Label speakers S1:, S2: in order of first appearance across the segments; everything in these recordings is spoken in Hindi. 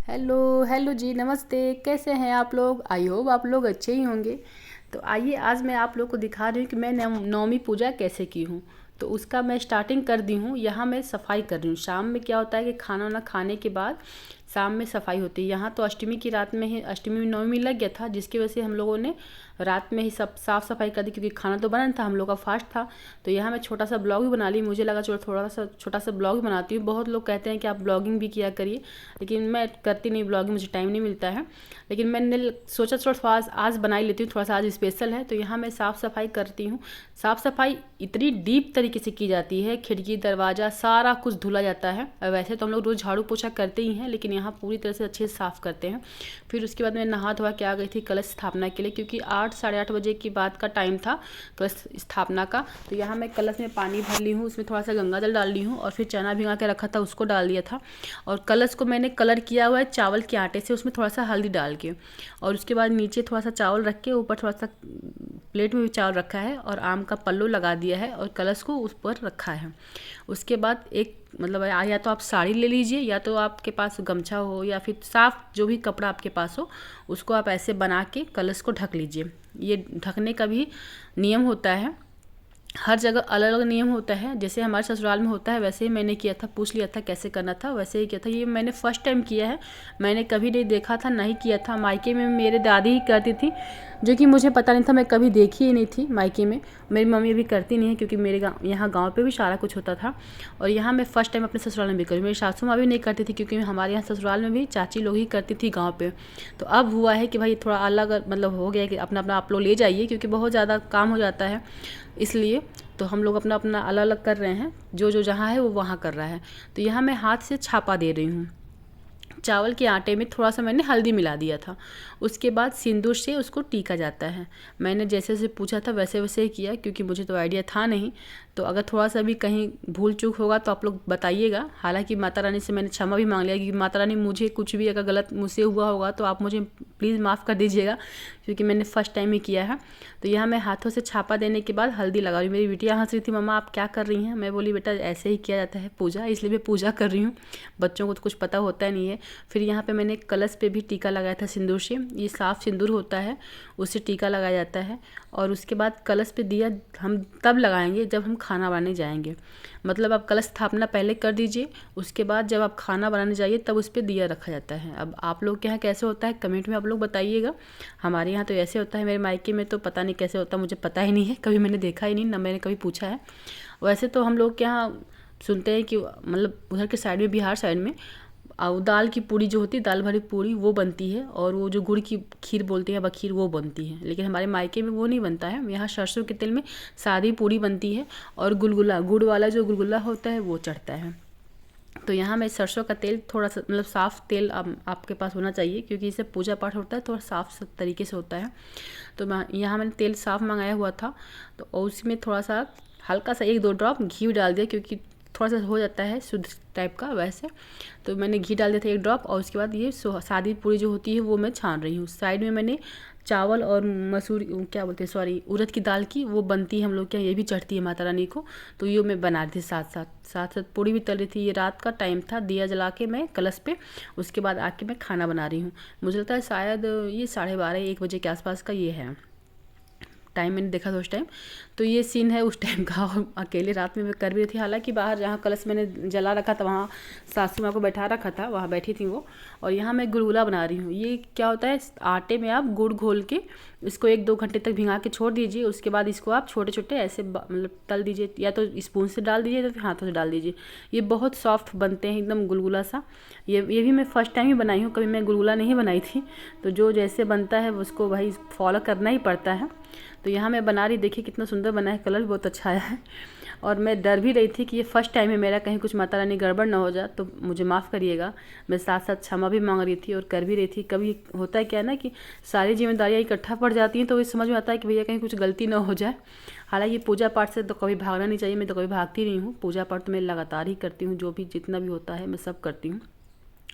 S1: हेलो हेलो जी, नमस्ते। कैसे हैं आप लोग? आई होप आप लोग अच्छे ही होंगे। तो आइए आज मैं आप लोग को दिखा रही हूँ कि मैं नवमी पूजा कैसे की हूँ। तो उसका मैं स्टार्टिंग कर दी हूँ। यहाँ मैं सफाई कर रही हूँ। शाम में क्या होता है कि खाना वाना खाने के बाद शाम में सफाई होती है। यहाँ तो अष्टमी की रात में ही, अष्टमी में नवमी लग गया था, जिसकी वजह से हम लोगों ने रात में ही सब साफ़ सफाई कर दी, क्योंकि खाना तो बना था, हम लोग का फास्ट था। तो यहाँ मैं छोटा सा ब्लॉग भी बना ली। मुझे लगा चलो थोड़ा सा छोटा सा ब्लॉग भी बनाती हूँ। बहुत लोग कहते हैं कि आप ब्लॉगिंग भी किया करिए, लेकिन मैं करती नहीं ब्लॉगिंग, मुझे टाइम नहीं मिलता है। लेकिन मैंने सोचा थोड़ा आज बना ही लेती हूँ, थोड़ा सा आज स्पेशल है। तो यहाँ मैं साफ़ सफाई करती हूँ। साफ़ सफाई इतनी डीप तरीके से की जाती है, खिड़की दरवाज़ा सारा कुछ धुला जाता है। वैसे तो हम लोग रोज़ झाड़ू पोछा करते ही हैं, लेकिन यहाँ पूरी तरह से अच्छे से साफ़ करते हैं। फिर उसके बाद मैं नहा धोवा के आ गई थी कलश स्थापना के लिए, क्योंकि 8 साढ़े 8 बजे की बात का टाइम था कलश स्थापना का। तो यहाँ मैं कलश में पानी भर ली हूँ, उसमें थोड़ा सा गंगा जल डाल ली हूँ, और फिर चना भिगा के रखा था उसको डाल दिया था। और कलश को मैंने कलर किया हुआ है चावल के आटे से, उसमें थोड़ा सा हल्दी डाल के। और उसके बाद नीचे थोड़ा सा चावल रख के, ऊपर थोड़ा सा प्लेट में भी चावल रखा है, और आम का पल्लू लगा दिया है, और कलश को उस पर रखा है। उसके बाद एक मतलब या तो आप साड़ी ले लीजिए, या तो आपके पास गमछा हो, या फिर साफ जो भी कपड़ा आपके पास हो, उसको आप ऐसे बना के कलश को ढक लीजिए। ये ढकने का भी नियम होता है, हर जगह अलग अलग नियम होता है। जैसे हमारे ससुराल में होता है वैसे ही मैंने किया था, पूछ लिया था कैसे करना था, वैसे ही किया था। ये मैंने फर्स्ट टाइम किया है, मैंने कभी नहीं देखा था, नहीं किया था। मायके में मेरे दादी ही करती थी, जो कि मुझे पता नहीं था, मैं कभी देखी ही नहीं थी मायके में। मेरी मम्मी अभी करती नहीं है, क्योंकि मेरे यहाँ गाँव पे भी सारा कुछ होता था। और यहाँ मैं फ़र्स्ट टाइम अपने ससुराल में भी करी। मेरी सासू माँ भी नहीं करती थी, क्योंकि हमारे यहाँ ससुराल में भी चाची लोग ही करती थी गाँव पे। तो अब हुआ है कि भाई थोड़ा अलग मतलब हो गया कि अपना अपना आप लोग ले जाइए, क्योंकि बहुत ज़्यादा काम हो जाता है, इसलिए तो हम लोग अपना अपना अलग अलग कर रहे हैं। जो जो जहाँ है वो वहाँ कर रहा है। तो यहाँ मैं हाथ से छापा दे रही हूँ। चावल के आटे में थोड़ा सा मैंने हल्दी मिला दिया था। उसके बाद सिंदूर से उसको टीका जाता है। मैंने जैसे जैसे पूछा था वैसे वैसे ही किया, क्योंकि मुझे तो आइडिया था नहीं। तो अगर थोड़ा सा भी कहीं भूल चूक होगा तो आप लोग बताइएगा। हालांकि माता रानी से मैंने क्षमा भी मांग लिया, क्योंकि माता रानी मुझे कुछ भी अगर गलत मुझसे हुआ होगा तो आप मुझे प्लीज़ माफ़ कर दीजिएगा, क्योंकि मैंने फ़र्स्ट टाइम ही किया है। तो यहाँ मैं हाथों से छापा देने के बाद हल्दी लगा रही हूँ। मेरी बिटिया हंस रही थी, मम्मा आप क्या कर रही हैं? मैं बोली बेटा ऐसे ही किया जाता है पूजा, इसलिए मैं पूजा कर रही हूँ, बच्चों को तो कुछ पता होता नहीं है। फिर यहाँ पे मैंने कलश पे भी टीका लगाया था सिंदूर से। ये साफ़ सिंदूर होता है, उससे टीका लगाया जाता है। और उसके बाद कलश पे दिया हम तब लगाएंगे जब हम खाना बनाने जाएंगे। मतलब आप कलश स्थापना पहले कर दीजिए, उसके बाद जब आप खाना बनाने जाइए तब उस पर दिया रखा जाता है। अब आप लोग के यहाँ कैसे होता है कमेंट में आप लोग बताइएगा। हमारे यहाँ तो ऐसे होता है, मेरे मायके में तो पता नहीं कैसे होता, मुझे पता ही नहीं है, कभी मैंने देखा ही नहीं, ना मैंने कभी पूछा है। वैसे तो हम लोग के यहाँ सुनते हैं कि मतलब उधर के साइड में, बिहार साइड में दाल की पूड़ी जो होती है, दाल भरी पूड़ी वो बनती है, और वो जो गुड़ की खीर बोलते हैं बखीर, वो बनती है। लेकिन हमारे मायके में वो नहीं बनता है। यहाँ सरसों के तेल में सादी पूड़ी बनती है, और गुलगुला गुड़ वाला जो गुलगुला होता है वो चढ़ता है। तो यहाँ मैं सरसों का तेल थोड़ा सा मतलब साफ़ तेल आपके पास होना चाहिए, क्योंकि इससे पूजा पाठ होता है थोड़ा साफ़ तरीके से होता है। तो मैं यहाँ मैंने तेल साफ़ मंगाया हुआ था, तो उसमें थोड़ा सा हल्का सा 1-2 ड्रॉप घी डाल दिया, क्योंकि थोड़ा सा हो जाता है शुद्ध टाइप का वैसे। तो मैंने घी डाल दिया था 1 ड्रॉप, और उसके बाद ये सादी पूरी जो होती है वो मैं छान रही हूँ। साइड में मैंने चावल और मसूर क्या बोलते हैं, सॉरी, उड़द की दाल की वो बनती है हम लोग के यहाँ, ये भी चढ़ती है माता रानी को। तो ये मैं बना रही थी साथ साथ पूड़ी भी तल रही थी। ये रात का टाइम था, दिया जला के मैं कलश पे, उसके बाद आके मैं खाना बना रही हूँ। मुझे लगता है शायद ये 12:30-1 बजे के आसपास का ये है टाइम, मैंने देखा था उस टाइम। तो ये सीन है उस टाइम का, और अकेले रात में मैं कर भी रही थी। हालांकि बाहर जहाँ कलश मैंने जला रखा था वहाँ सासू माँ को बैठा रखा था, वहाँ बैठी थी वो। और यहाँ मैं गुलगुला बना रही हूँ। ये क्या होता है, आटे में आप गुड़ घोल के इसको 1-2 घंटे तक भिंगा के छोड़ दीजिए। उसके बाद इसको आप छोटे छोटे ऐसे मतलब तल दीजिए, या तो स्पून से डाल दीजिए, या तो हाथों से डाल दीजिए। ये बहुत सॉफ्ट बनते हैं, एकदम गुलगुला सा। ये भी मैं फ़र्स्ट टाइम ही बनाई हूँ, कभी मैं गुलगुला नहीं बनाई थी। तो जो जैसे बनता है उसको भाई फॉलो करना ही पड़ता है। तो यहाँ मैं बना रही, देखिए कितना सुंदर बना है, कलर भी बहुत अच्छा आया है। और मैं डर भी रही थी कि ये फर्स्ट टाइम है मेरा, कहीं कुछ माता रानी गड़बड़ ना हो जाए, तो मुझे माफ़ करिएगा। मैं साथ साथ क्षमा भी मांग रही थी और कर भी रही थी। कभी होता है क्या ना कि सारी जिम्मेदारियाँ इकट्ठा पड़ जाती हैं, तो ये समझ में आता है कि भैया कहीं कुछ गलती ना हो जाए। हालांकि पूजा पाठ से तो कभी भागना नहीं चाहिए, मैं तो कभी भागती नहीं हूँ। पूजा पाठ तो मैं लगातार ही करती हूँ, जो भी जितना भी होता है मैं सब करती हूँ।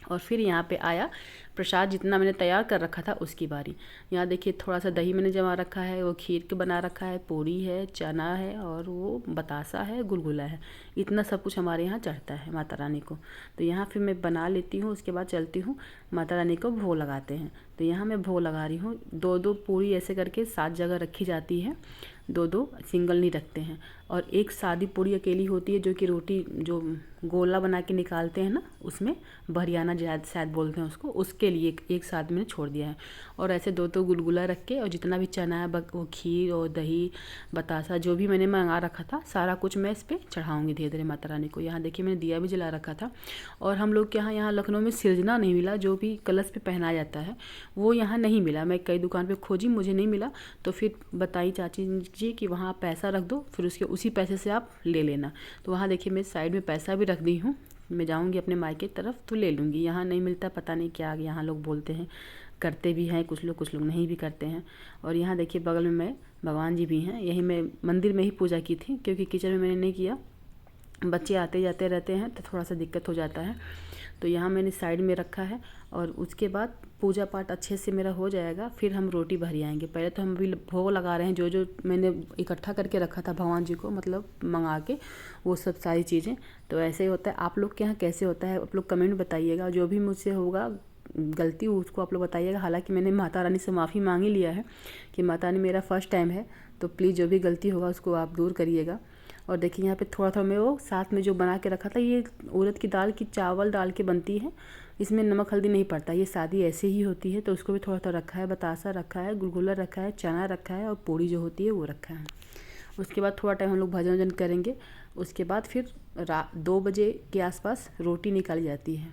S1: और फिर यहाँ पे आया प्रसाद, जितना मैंने तैयार कर रखा था उसकी बारी। यहाँ देखिए थोड़ा सा दही मैंने जमा रखा है, वो खीर के बना रखा है, पूरी है, चना है और वो बतासा है, गुलगुला है। इतना सब कुछ हमारे यहाँ चढ़ता है माता रानी को। तो यहाँ फिर मैं बना लेती हूँ, उसके बाद चलती हूँ माता रानी को भोग लगाते हैं। तो यहाँ मैं भोग लगा रही हूँ। 2-2 पूरी ऐसे करके 7 जगह रखी जाती है, 2-2 सिंगल नहीं रखते हैं। और एक सादी पूरी अकेली होती है, जो कि रोटी जो गोला बना के निकालते हैं ना, उसमें भरियाना शायद बोलते हैं उसको, उसके लिए एक साथ मैंने छोड़ दिया है। और ऐसे 2-2 गुलगुला रख के, और जितना भी चना है वो खीर और दही बतासा जो भी मैंने मंगा रखा था, सारा कुछ मैं इस पर चढ़ाऊँगी धीरे धीरे माता रानी को। यहाँ देखिए मैंने दिया भी जला रखा था। और हम लोग के यहाँ लखनऊ में सिरजना नहीं मिला, जो भी कलश पे पहनाया जाता है वो यहाँ नहीं मिला। मैं कई दुकान पे खोजी, मुझे नहीं मिला। तो फिर बताई चाची जी कि वहाँ पैसा रख दो, फिर उसी पैसे से आप ले लेना। तो वहाँ देखिए मैं साइड में पैसा भी रख दी हूँ। मैं जाऊँगी अपने मायके की तरफ तो ले लूँगी। यहाँ नहीं मिलता, पता नहीं क्या यहाँ लोग बोलते हैं, करते भी हैं कुछ लोग नहीं भी करते हैं। और यहाँ देखिए बगल में मैं भगवान जी भी हैं। यही मैं मंदिर में ही पूजा की थी, क्योंकि किचन में मैंने नहीं किया। बच्चे आते जाते रहते हैं तो थोड़ा सा दिक्कत हो जाता है। तो यहाँ मैंने साइड में रखा है। और उसके बाद पूजा पाठ अच्छे से मेरा हो जाएगा, फिर हम रोटी भरी आएंगे। पहले तो हम अभी भोग लगा रहे हैं, जो जो मैंने इकट्ठा करके रखा था भगवान जी को, मतलब मंगा के, वो सब सारी चीज़ें। तो ऐसे ही होता है। आप लोग के यहाँ कैसे होता है आप लोग कमेंट बताइएगा। जो भी मुझसे होगा गलती उसको आप लोग बताइएगा। हालांकि मैंने माता रानी से माफ़ी मांग ही लिया है कि माता रानी मेरा फर्स्ट टाइम है, तो प्लीज़ जो भी गलती होगा उसको आप दूर करिएगा। और देखिए यहाँ पे थोड़ा थोड़ा मैं वो साथ में जो बना के रखा था, ये उड़द की दाल की चावल डाल के बनती है, इसमें नमक हल्दी नहीं पड़ता, ये सादी ऐसे ही होती है। तो उसको भी थोड़ा थोड़ा रखा है, बतासा रखा है, गुलगुला रखा है, चना रखा है और पूड़ी जो होती है वो रखा है। उसके बाद थोड़ा टाइम हम लोग भजन वजन करेंगे। उसके बाद फिर 2 बजे के आसपास रोटी निकाली जाती है।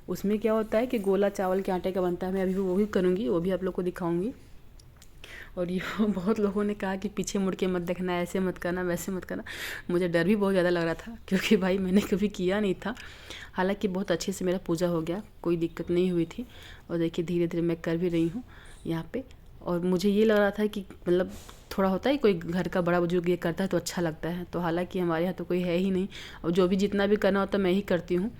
S1: उसमें क्या होता है कि गोला चावल के आटे का बनता है। मैं अभी वो भी करूँगी, वो भी आप लोग को दिखाऊँगी। और ये बहुत लोगों ने कहा कि पीछे मुड़ के मत देखना, ऐसे मत करना, वैसे मत करना। मुझे डर भी बहुत ज़्यादा लग रहा था, क्योंकि भाई मैंने कभी किया नहीं था। हालांकि बहुत अच्छे से मेरा पूजा हो गया, कोई दिक्कत नहीं हुई थी। और देखिए धीरे धीरे मैं कर भी रही हूँ यहाँ पे। और मुझे ये लग रहा था कि मतलब थोड़ा होता है कोई घर का बड़ा बुजुर्ग ये करता है तो अच्छा लगता है। तो हालांकि हमारे यहाँ तो कोई है ही नहीं, और जो भी जितना भी करना होता है मैं ही करती हूँ।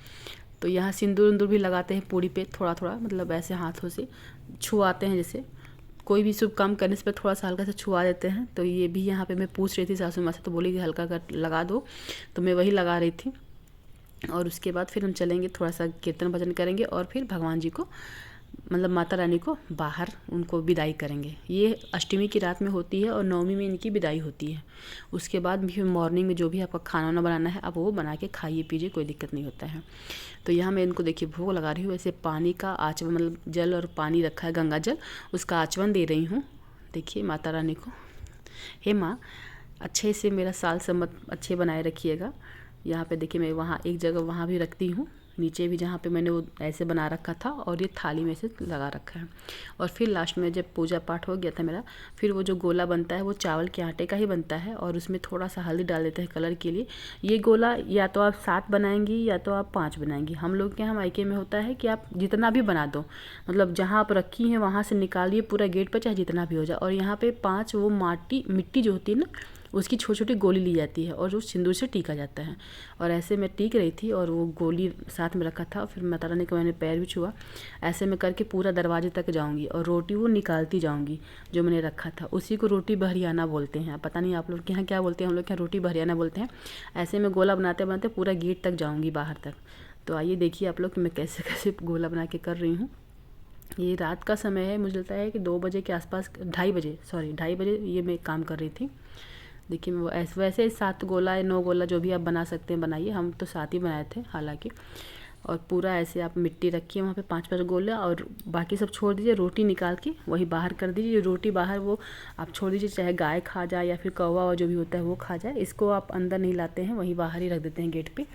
S1: तो यहाँ सिंदूर उंदूर भी लगाते हैं पूड़ी पे थोड़ा थोड़ा, मतलब ऐसे हाथों से छुआते हैं। जैसे कोई भी शुभ काम करने से थोड़ा सा हल्का सा छुआ देते हैं। तो ये भी यहाँ पे मैं पूछ रही थी सासू माँ से, तो बोली कि हल्का कर लगा दो, तो मैं वही लगा रही थी। और उसके बाद फिर हम चलेंगे, थोड़ा सा कीर्तन भजन करेंगे और फिर भगवान जी को, मतलब माता रानी को बाहर उनको विदाई करेंगे। ये अष्टमी की रात में होती है और नवमी में इनकी विदाई होती है। उसके बाद भी मॉर्निंग में जो भी आपका खाना वाना बनाना है आप वो बना के खाइए पीजिए, कोई दिक्कत नहीं होता है। तो यहाँ मैं इनको देखिए भोग लगा रही हूँ। ऐसे पानी का आचमन, मतलब जल और पानी रखा है, गंगा जल, उसका आचमन दे रही हूँ। देखिए माता रानी को, हे माँ अच्छे से मेरा साल सम्मत अच्छे बनाए रखिएगा। यहाँ पे देखिए मैं वहाँ एक जगह वहाँ भी रखती हूँ, नीचे भी जहाँ पे मैंने वो ऐसे बना रखा था, और ये थाली में से लगा रखा है। और फिर लास्ट में जब पूजा पाठ हो गया था मेरा, फिर वो जो गोला बनता है वो चावल के आटे का ही बनता है, और उसमें थोड़ा सा हल्दी डाल देते हैं कलर के लिए। ये गोला या तो आप 7 बनाएंगी या तो आप 5 बनाएंगी। हम लोग के यहाँ मायके में होता है कि आप जितना भी बना दो, मतलब जहाँ आप रखी हैं वहाँ से निकालिए पूरा गेट पर, चाहे जितना भी हो जाए। और यहाँ पे 5 वो मिट्टी जो होती है ना, उसकी छोटी छोटी गोली ली जाती है और जो सिंदूर से टीका जाता है। और ऐसे मैं टीक रही थी और वो गोली साथ में रखा था। फिर माता रानी का मैंने पैर भी छुआ। ऐसे मैं करके पूरा दरवाजे तक जाऊंगी और रोटी वो निकालती जाऊंगी जो मैंने रखा था। उसी को रोटी बहरियाना बोलते हैं। पता नहीं आप लोग के यहाँ क्या बोलते हैं, हम लोग के यहाँ रोटी बहरियाना बोलते हैं। ऐसे मैं गोला बनाते बनाते पूरा गेट तक जाऊँगी, बाहर तक। तो आइए देखिए आप लोग कि मैं कैसे कैसे गोला बना के कर रही हूँ। ये रात का समय है, मुझे लगता है कि 2 बजे के आसपास, 2:30 बजे ये मैं काम कर रही थी। देखिए वो वैसे 7 गोला या 9 गोला जो भी आप बना सकते हैं बनाइए। हम तो 7 ही बनाए थे हालांकि। और पूरा ऐसे आप मिट्टी रखिए वहाँ पे 5-5 गोला, और बाकी सब छोड़ दीजिए। रोटी निकाल के वही बाहर कर दीजिए। रोटी बाहर वो आप छोड़ दीजिए, चाहे गाय खा जाए या फिर कौवा जो भी होता है वो खा जाए। इसको आप अंदर नहीं लाते हैं, वहीं बाहर ही रख देते हैं गेट पे।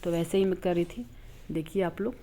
S1: तो वैसे ही मैं कर रही थी, देखिए आप लोग।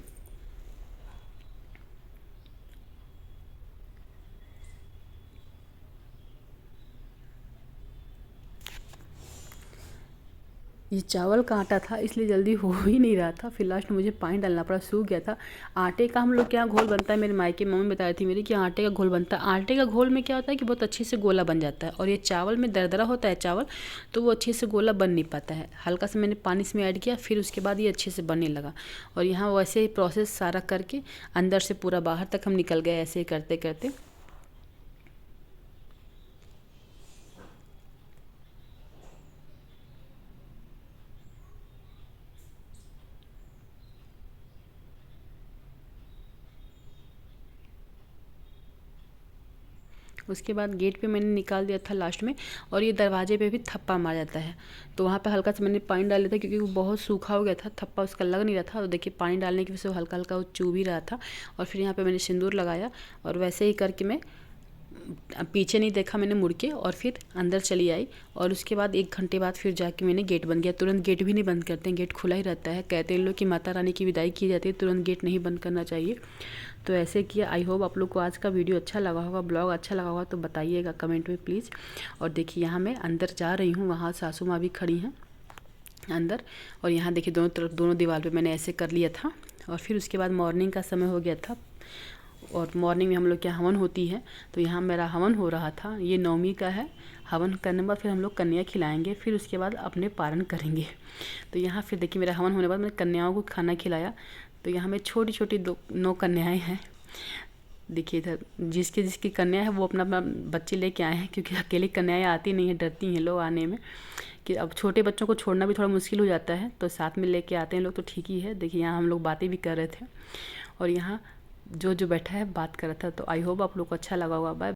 S1: ये चावल का आटा था इसलिए जल्दी हो ही नहीं रहा था, फिर लास्ट में मुझे पानी डालना पड़ा, सूख गया था। आटे का हम लोग के यहाँ घोल बनता है, मेरे मायके मम्मी बता रही थी मेरी कि आटे का घोल बनता है। आटे का घोल में क्या होता है कि बहुत अच्छे से गोला बन जाता है, और ये चावल में दरदरा होता है चावल, तो वो अच्छे से गोला बन नहीं पाता है। हल्का सा मैंने पानी इसमें ऐड किया, फिर उसके बाद ये अच्छे से बनने लगा। और यहाँ वैसे ही प्रोसेस सारा करके अंदर से पूरा बाहर तक हम निकल गए ऐसे ही करते करते। उसके बाद गेट पे मैंने निकाल दिया था लास्ट में, और ये दरवाजे पे भी थप्पा मार जाता है, तो वहाँ पे हल्का सा मैंने पानी डाल दिया था क्योंकि वो बहुत सूखा हो गया था, थप्पा उसका लग नहीं रहा था। और देखिए पानी डालने की वजह से वो हल्का हल्का वो चुभ ही रहा था। और फिर यहाँ पे मैंने सिंदूर लगाया, और वैसे ही करके मैं पीछे नहीं देखा, मैंने मुड़ के और फिर अंदर चली आई। और उसके बाद 1 घंटे बाद फिर जाके मैंने गेट बंद किया। तुरंत गेट भी नहीं बंद करते हैं, गेट खुला ही रहता है। कहते हैं लोग कि माता रानी की विदाई की जाती है, तुरंत गेट नहीं बंद करना चाहिए। तो ऐसे किया। आई होप आप लोग को आज का वीडियो अच्छा लगा होगा, ब्लॉग अच्छा लगा होगा तो बताइएगा कमेंट में प्लीज़। और देखिए यहाँ मैं अंदर जा रही हूँ, वहाँ सासू माँ भी खड़ी हैं अंदर। और यहाँ देखिए दोनों तरफ दोनों दीवार पे मैंने ऐसे कर लिया था। और फिर उसके बाद मॉर्निंग का समय हो गया था, और मॉर्निंग में हम लोग के यहाँ हवन होती है, तो यहाँ मेरा हवन हो रहा था। ये 9वीं का है। हवन करने के बाद फिर हम लोग कन्या खिलाएंगे, फिर उसके बाद अपने पारण करेंगे। तो यहाँ फिर देखिए मेरा हवन होने के बाद मैंने कन्याओं को खाना खिलाया। तो यहाँ में छोटी छोटी 9 कन्याएँ हैं। देखिए इधर जिसकी जिसकी कन्या है वो अपना अपना बच्चे लेके आए हैं, क्योंकि अकेली कन्याएँ आती नहीं है, डरती हैं लोग आने में, कि अब छोटे बच्चों को छोड़ना भी थोड़ा मुश्किल हो जाता है, तो साथ में लेके आते हैं लोग, तो ठीक ही है। देखिए यहाँ हम लोग बातें भी कर रहे थे, और यहाँ जो जो बैठा है बात कर रहा था। तो आई होप आप लोग को अच्छा लगा होगा। बाय।